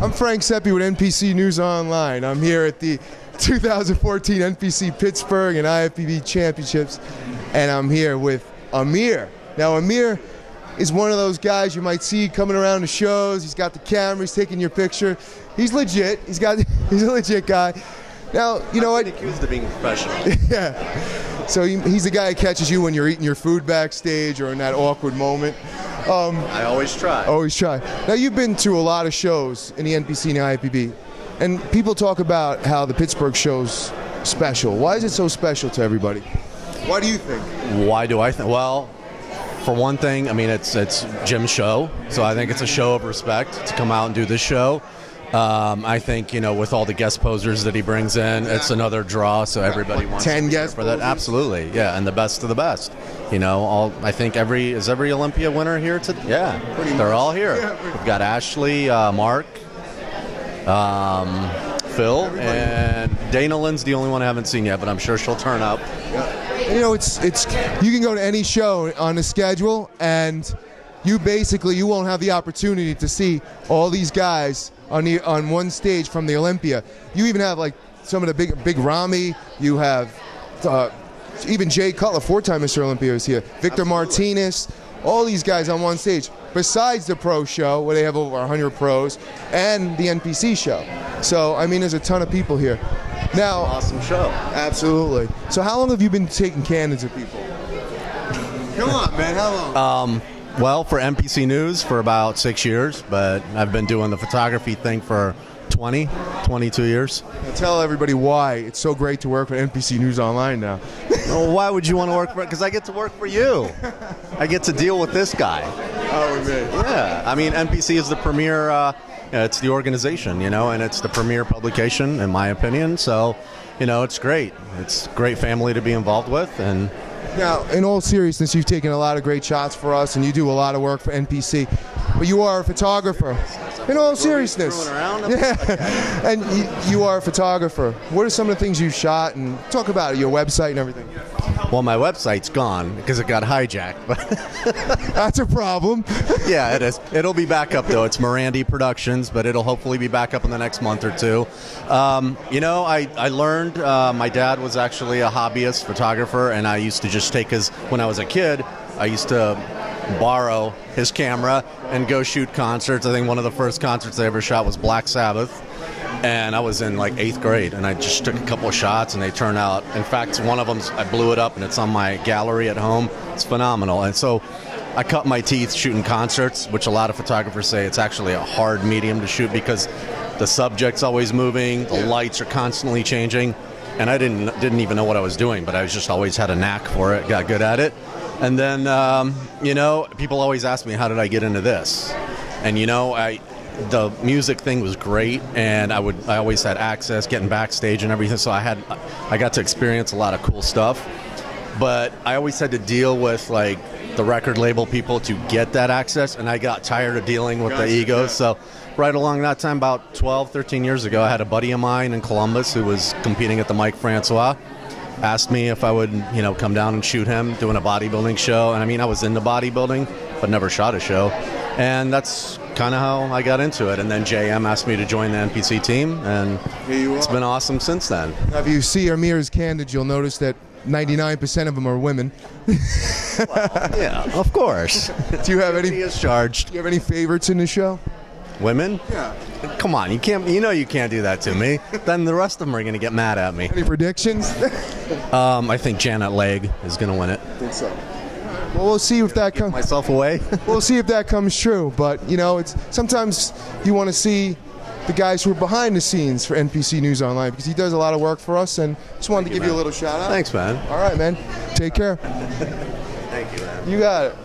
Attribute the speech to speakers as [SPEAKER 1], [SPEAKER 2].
[SPEAKER 1] I'm Frank Sepe with NPC News Online. I'm here at the 2014 NPC Pittsburgh and IFBB Championships, and I'm here with Amir. Now, Amir is one of those guys you might see coming around the shows. He's got the camera, he's taking your picture. He's legit. He's a legit guy. Now, you know what?
[SPEAKER 2] I'm accused of being professional.
[SPEAKER 1] Yeah. So he's the guy that catches you when you're eating your food backstage or in that awkward moment.
[SPEAKER 2] I always try.
[SPEAKER 1] Always try. Now, you've been to a lot of shows in the NPC and the IFBB, and people talk about how the Pittsburgh show's special. Why is it so special to everybody? Why do you think?
[SPEAKER 2] Why do I think? Well, for one thing, I mean, it's Jim's show, so I think it's a show of respect to come out and do this show. I think, you know, with all the guest posers that he brings in, it's another draw, so everybody wants
[SPEAKER 1] 10
[SPEAKER 2] to be
[SPEAKER 1] guest
[SPEAKER 2] for that.
[SPEAKER 1] posers?
[SPEAKER 2] Absolutely, yeah, and the best of the best. You know, I think every Olympia winner here today? Yeah, they're all here. We've got Ashley, Mark, Phil, and Dana Lynn's the only one I haven't seen yet, but I'm sure she'll turn up.
[SPEAKER 1] You know, it's you can go to any show on the schedule, and you won't have the opportunity to see all these guys on one stage from the Olympia. You even have like some of the big Rami. You have even Jay Cutler, 4-time Mr. Olympia, is here. Victor Martinez, all these guys on one stage. Besides the pro show, where they have over 100 pros, and the NPC show. So I mean, there's a ton of people here. Now,
[SPEAKER 2] Awesome show.
[SPEAKER 1] Absolutely. So how long have you been taking cannons of people? Come on, man. How long?
[SPEAKER 2] Well, for NPC News for about 6 years, but I've been doing the photography thing for 22 years.
[SPEAKER 1] Now tell everybody why it's so great to work with NPC News Online now.
[SPEAKER 2] Well, why would you want to work for it? Because I get to work for you. I get to deal with this guy.
[SPEAKER 1] Oh, man.
[SPEAKER 2] Yeah, I mean, NPC is the premier, it's the organization, you know, and it's the premier publication, in my opinion. So, you know, it's great. It's a great family to be involved with. And
[SPEAKER 1] Now, in all seriousness, you've taken a lot of great shots for us, and you do a lot of work for NPC. But you are a photographer. In all seriousness. Yeah. And you are a photographer. What are some of the things you've shot? And talk about it, your website and everything.
[SPEAKER 2] well, my website's gone because it got hijacked. But
[SPEAKER 1] that's a problem.
[SPEAKER 2] Yeah, it is. It'll be back up, though. It's Marandi Productions, but it'll hopefully be back up in the next month or two. You know, I learned my dad was actually a hobbyist photographer, and I used to just take his, when I was a kid, I used to borrow his camera and go shoot concerts. I think one of the first concerts I ever shot was Black Sabbath. And I was in like 8th grade, and I just took a couple of shots, and they turned out. In fact, one of them, I blew it up, and it's on my gallery at home. It's phenomenal. And so I cut my teeth shooting concerts, which a lot of photographers say it's actually a hard medium to shoot because the subject's always moving, the lights are constantly changing, and I didn't even know what I was doing, but I just always had a knack for it, got good at it. And then, you know, people always ask me, how did I get into this? And, you know, the music thing was great, and I always had access, getting backstage and everything, so I got to experience a lot of cool stuff. But I always had to deal with like the record label people to get that access, and I got tired of dealing with the egos. So right along that time, about 12, 13 years ago, I had a buddy of mine in Columbus who was competing at the Mike Francois, asked me if I would, you know, come down and shoot him doing a bodybuilding show. And I mean, I was into bodybuilding, but never shot a show. And that's kind of how I got into it. And then JM asked me to join the NPC team, and it's been awesome since then.
[SPEAKER 1] Now, if you see Amir's candid, you'll notice that 99% of them are women.
[SPEAKER 2] Well, yeah, of course.
[SPEAKER 1] Do you have any?
[SPEAKER 2] He is charged.
[SPEAKER 1] Do you have any favorites in the show?
[SPEAKER 2] Women?
[SPEAKER 1] Yeah.
[SPEAKER 2] Come on, you can't. You know you can't do that to me. Then the rest of them are going to get mad at me.
[SPEAKER 1] Any predictions?
[SPEAKER 2] I think Janet Legg is going to win it.
[SPEAKER 1] I think so. Well, we'll see if that comes.
[SPEAKER 2] Myself away.
[SPEAKER 1] We'll see if that comes true. But you know, it's sometimes you want to see the guys who are behind the scenes for NPC News Online, because he does a lot of work for us, and just wanted to give you a little shout out.
[SPEAKER 2] Thanks, man.
[SPEAKER 1] All right, man. Take care.
[SPEAKER 2] Thank you, man.
[SPEAKER 1] You got it.